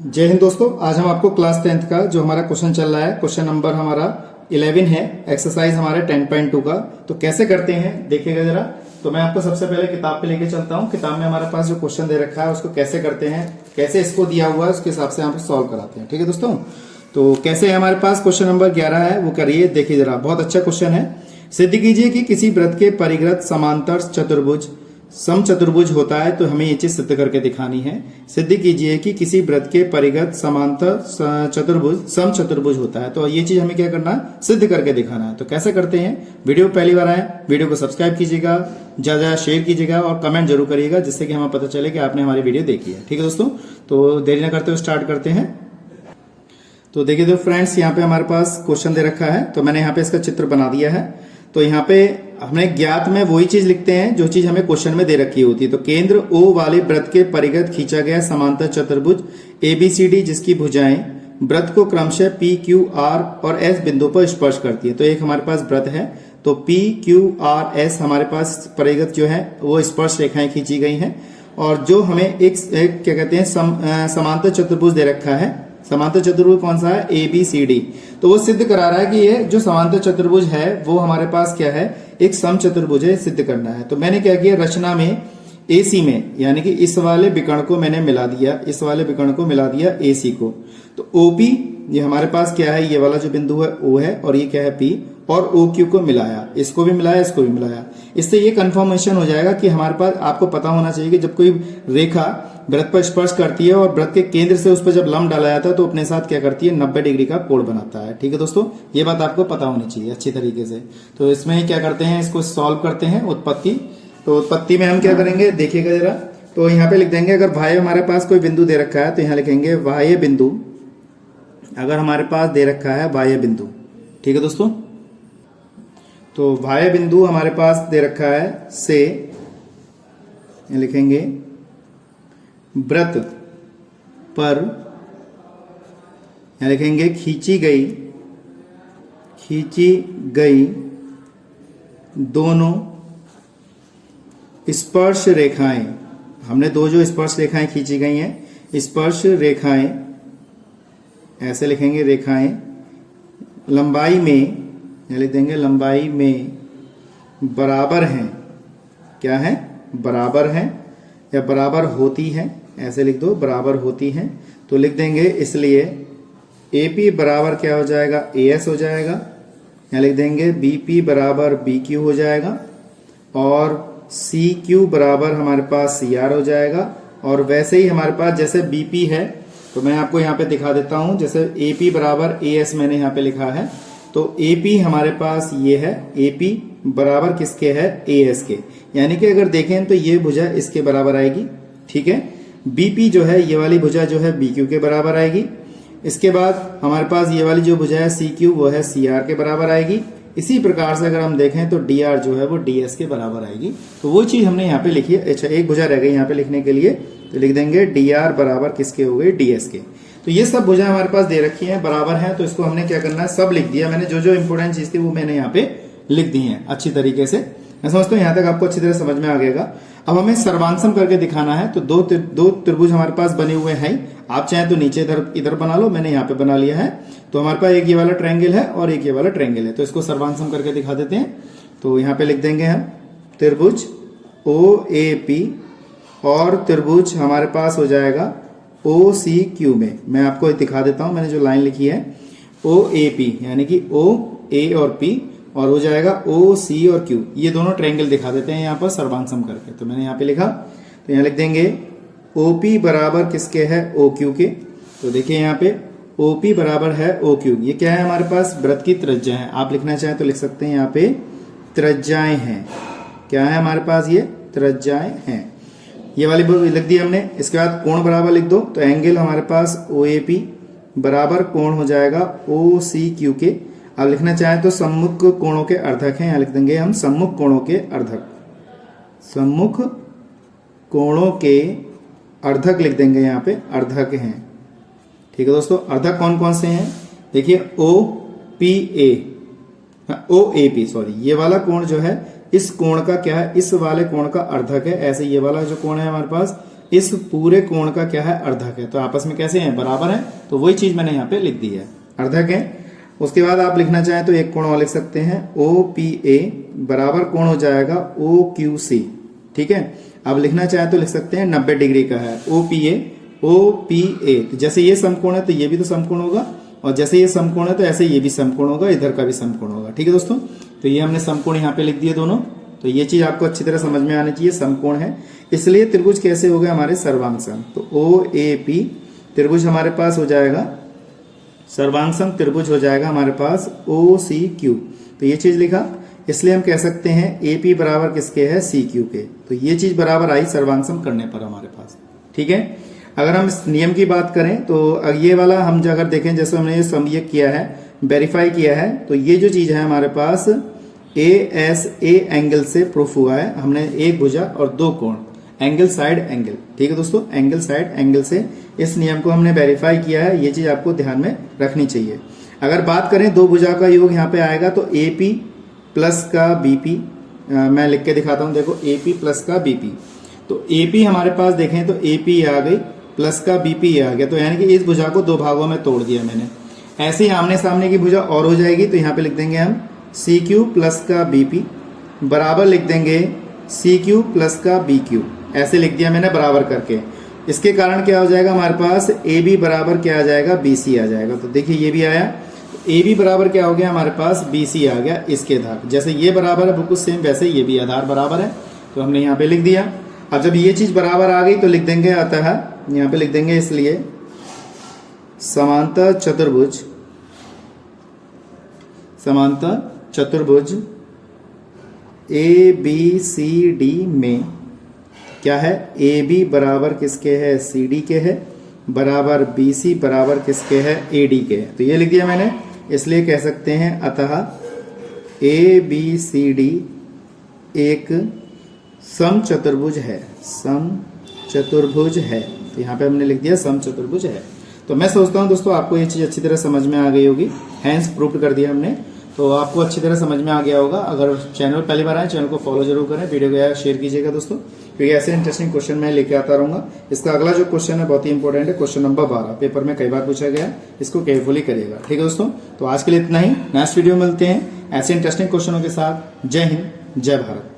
जय हिंद दोस्तों। आज हम आपको क्लास 10th का जो हमारा क्वेश्चन चल रहा है, क्वेश्चन नंबर हमारा 11 है, एक्सरसाइज हमारे 10.2 का। तो कैसे करते हैं देखिएगा जरा। तो मैं आपको सबसे पहले किताब पे लेके चलता हूँ। किताब में हमारे पास जो क्वेश्चन दे रखा है उसको कैसे करते हैं, कैसे इसको दिया हुआ है उसके हिसाब से हम सॉल्व कराते हैं। ठीक है दोस्तों। तो कैसे है, हमारे पास क्वेश्चन नंबर 11 है, वो करिए। देखिए जरा, बहुत अच्छा क्वेश्चन है। सिद्ध कीजिए कि किसी वृत्त के परिग्रत समांतर चतुर्भुज समचतुर्भुज होता है। तो हमें ये चीज सिद्ध करके दिखानी है। सिद्ध कीजिए कि किसी वृत्त के परिगत समांतर चतुर्भुज समचतुर्भुज होता है। तो ये चीज हमें क्या करना है, सिद्ध करके दिखाना है। तो कैसे करते हैं, वीडियो पहली बार आए वीडियो को सब्सक्राइब कीजिएगा, ज्यादा शेयर कीजिएगा और कमेंट जरूर करिएगा, जिससे कि हमें पता चले कि आपने हमारी वीडियो देखी है। ठीक है दोस्तों। तो देरी न करते हुए स्टार्ट करते हैं। तो देखिए तो फ्रेंड्स, यहाँ पे हमारे पास क्वेश्चन दे रखा है। तो मैंने यहाँ पे इसका चित्र बना दिया है। तो यहाँ पे हमने ज्ञात में वही चीज लिखते हैं जो चीज हमें क्वेश्चन में दे रखी होती है। तो केंद्र O वाले वृत्त के परिगत खींचा गया समांतर चतुर्भुज ABCD, जिसकी भुजाएं वृत्त को क्रमशः P, Q, R और S बिंदु पर स्पर्श करती है। तो एक हमारे पास वृत्त है, तो P, Q, R, S हमारे पास परिगत जो है वो स्पर्श रेखाएं खींची गई हैं। और जो हमें एक क्या कहते हैं समांतर चतुर्भुज दे रखा है। समांतर चतुर्भुज कौन सा है, ABCD। तो वो सिद्ध करा रहा है कि ये जो समांतर चतुर्भुज है वो हमारे पास क्या है, एक समचतुर्भुज है, सिद्ध करना है। तो मैंने क्या किया, रचना में AC में, यानी कि इस वाले विकर्ण को मैंने मिला दिया, इस वाले विकर्ण को मिला दिया AC को। तो OP ये हमारे पास क्या है, ये वाला जो बिंदु है O है, और ये क्या है P, और OQ को मिलाया, इसको भी मिलाया, इसको भी मिलाया। इससे ये कंफर्मेशन हो जाएगा कि हमारे पास, आपको पता होना चाहिए कि जब कोई रेखा वृत्त पर स्पर्श करती है और वृत्त के केंद्र से उस पर जब लंब डाला जाता है तो अपने साथ क्या करती है, 90 डिग्री का कोण बनाता है। ठीक है दोस्तों, ये बात आपको पता होनी चाहिए अच्छी तरीके से। तो इसमें क्या करते हैं, इसको सॉल्व करते हैं उत्पत्ति। तो उत्पत्ति में हम क्या करेंगे देखिएगा जरा। तो यहाँ पे लिख देंगे, अगर बाह्य हमारे पास कोई बिंदु दे रखा है तो यहाँ लिखेंगे बाह्य बिंदु। अगर हमारे पास दे रखा है बाह्य बिंदु, ठीक है दोस्तों। तो बाह्य बिंदु हमारे पास दे रखा है से, लिखेंगे वृत्त पर, यहां लिखेंगे खींची गई दोनों स्पर्श रेखाएं। हमने दो जो स्पर्श रेखाएं खींची गई हैं, स्पर्श रेखाएं ऐसे लिखेंगे, रेखाएं लंबाई में, यहां लिख देंगे लंबाई में बराबर हैं। क्या है, बराबर हैं या बराबर होती हैं, ऐसे लिख दो, बराबर होती हैं। तो लिख देंगे, इसलिए AP बराबर क्या हो जाएगा, AS हो जाएगा। यहाँ लिख देंगे BP बराबर BQ हो जाएगा, और CQ बराबर हमारे पास CR हो जाएगा। और वैसे ही हमारे पास जैसे BP है, तो मैं आपको यहाँ पे दिखा देता हूं। जैसे AP बराबर AS मैंने यहाँ पे लिखा है, तो AP हमारे पास ये है, AP बराबर किसके है, AS के। यानी कि अगर देखें तो ये भुजा इसके बराबर आएगी। ठीक है। BP जो है, ये वाली भुजा जो है BQ के बराबर आएगी। इसके बाद हमारे पास ये वाली जो भुजा है CQ, वो है CR के बराबर आएगी। इसी प्रकार से अगर हम देखें तो DR जो है वो DS के बराबर आएगी। तो वो चीज हमने यहाँ पे लिखी है। अच्छा, एक भुजा रह गई यहाँ पे लिखने के लिए, तो लिख देंगे DR बराबर किसके हो गए, DS के। तो ये सब भुजा हमारे पास दे रखी है, बराबर है। तो इसको हमने क्या करना है, सब लिख दिया मैंने। जो जो इंपोर्टेंट चीज थी वो मैंने यहाँ पे लिख दी है अच्छी तरीके से। मैं समझता हूँ यहाँ तक आपको अच्छी तरह समझ में आ गएगा। अब हमें सर्वांशम करके दिखाना है। तो दो त्रिभुज हमारे पास बने हुए हैं। आप चाहें तो नीचे इधर बना लो, मैंने यहाँ पे बना लिया है। तो हमारे पास एक ये वाला ट्रायंगल है और एक ये वाला ट्रायंगल है। तो इसको सर्वांशम करके दिखा देते हैं। तो यहाँ पे लिख देंगे हम त्रिभुज OAP, और त्रिभुज हमारे पास हो जाएगा OCQ में। मैं आपको दिखा देता हूं, मैंने जो लाइन लिखी है OAP, यानी कि O, A और P, और हो जाएगा OC और Q। ये दोनों ट्रायंगल दिखा देते हैं यहाँ पर सर्वांशम करके। तो मैंने यहाँ पे लिखा, तो यहाँ लिख देंगे OP बराबर किसके है, OQ के। तो देखिए यहाँ पे OP बराबर है OQ। ये क्या है, हमारे पास वृत्त की त्रिज्या है। आप लिखना चाहें तो लिख सकते हैं, यहाँ पे त्रिज्याएं हैं। क्या है हमारे पास, ये त्रिज्याएं हैं। ये वाली लिख दी हमने। इसके बाद कोण बराबर लिख दो। तो एंगल हमारे पास OAP बराबर कोण हो जाएगा OCQ के। अब लिखना चाहें तो सम्मुख कोणों के अर्धक हैं। यहाँ लिख देंगे हम सम्मुख कोणों के अर्धक, सम्मुख कोणों के अर्धक लिख देंगे, यहाँ पे अर्धक हैं। ठीक है दोस्तों। अर्धक कौन कौन से हैं, देखिए OAP सॉरी, ये वाला कोण जो है, इस कोण का क्या है, इस वाले कोण का अर्धक है। ऐसे ये वाला जो कोण है हमारे पास, इस पूरे कोण का क्या है, अर्धक है। तो आपस में कैसे हैं, बराबर है। तो वही चीज मैंने यहाँ पे लिख दी है, अर्धक है। उसके बाद आप लिखना चाहें तो एक कोण और लिख सकते हैं, OPA बराबर कोण हो जाएगा OQC, ठीक है। अब लिखना चाहें तो लिख सकते हैं 90 डिग्री का है OPA। तो जैसे ये समकोण है तो ये भी तो समकोण होगा, और जैसे ये समकोण है तो ऐसे ये भी समकोण होगा, इधर का भी समकोण होगा, ठीक है दोस्तों। तो ये हमने समकोण यहाँ पे लिख दिए दोनों। तो ये चीज आपको अच्छी तरह समझ में आनी चाहिए, समकोण है इसलिए त्रिभुज कैसे हो गए हमारे, सर्वांग सम। तो OAP त्रिभुज हमारे पास हो जाएगा, सर्वांग सम त्रिभुज हो जाएगा हमारे पास OCQ। तो ये चीज लिखा, इसलिए हम कह सकते हैं AP बराबर किसके है, CQ के। तो ये चीज बराबर आई सर्वांग सम करने पर हमारे पास, ठीक है। अगर हम इस नियम की बात करें तो ये वाला हम अगर देखें, जैसे हमने ये सम ये किया है, वेरीफाई किया है, तो ये जो चीज है हमारे पास ASA एंगल से प्रूफ हुआ है। हमने एक भुजा और दो कोण, एंगल साइड एंगल, ठीक है दोस्तों, एंगल साइड एंगल से इस नियम को हमने वेरीफाई किया है। ये चीज आपको ध्यान में रखनी चाहिए। अगर बात करें दो भुजा का योग यहाँ पे आएगा तो AP प्लस का BP, मैं लिख के दिखाता हूं, देखो AP प्लस का BP। तो AP हमारे पास देखें तो AP आ गई, प्लस का BP आ गया। तो यानी कि इस भुजा को दो भागों में तोड़ दिया मैंने। ऐसे ही आमने सामने की भुजा और हो जाएगी, तो यहाँ पे लिख देंगे हम CQ प्लस का BP बराबर लिख देंगे CQ प्लस का BQ। ऐसे लिख दिया मैंने बराबर करके। इसके कारण क्या हो जाएगा हमारे पास, AB बराबर क्या आ जाएगा, BC आ जाएगा। तो देखिए ये भी आया, AB बराबर क्या हो गया हमारे पास, BC आ गया इसके आधार। जैसे ये बराबर है बिल्कुल सेम, वैसे ये भी आधार बराबर है। तो हमने यहाँ पे लिख दिया। अब जब ये चीज बराबर आ गई तो लिख देंगे, अतः यहाँ पे लिख देंगे, इसलिए समांतर चतुर्भुज, समांतर चतुर्भुज ABCD में क्या है, AB बराबर किसके है, CD के है, बराबर BC बराबर किसके है, AD के है। तो ये लिख दिया मैंने, इसलिए कह सकते हैं अतः ABCD एक सम चतुर्भुज है, सम चतुर्भुज है। तो यहाँ पे हमने लिख दिया सम चतुर्भुज है। तो मैं सोचता हूँ दोस्तों आपको ये चीज अच्छी तरह समझ में आ गई होगी, हैंस प्रूफ कर दिया हमने, तो आपको अच्छी तरह समझ में आ गया होगा। अगर चैनल पहली बार आए, चैनल को फॉलो जरूर करें, वीडियो को शेयर कीजिएगा दोस्तों, क्योंकि ऐसे इंटरेस्टिंग क्वेश्चन मैं लेके आता रहूंगा। इसका अगला जो क्वेश्चन है बहुत ही इंपॉर्टेंट है, क्वेश्चन नंबर 12, पेपर में कई बार पूछा गया, इसको केयरफुली करिएगा, ठीक है दोस्तों। तो आज के लिए इतना ही, नेक्स्ट वीडियो मिलते हैं ऐसे इंटरेस्टिंग क्वेश्चनों के साथ। जय हिंद, जय भारत।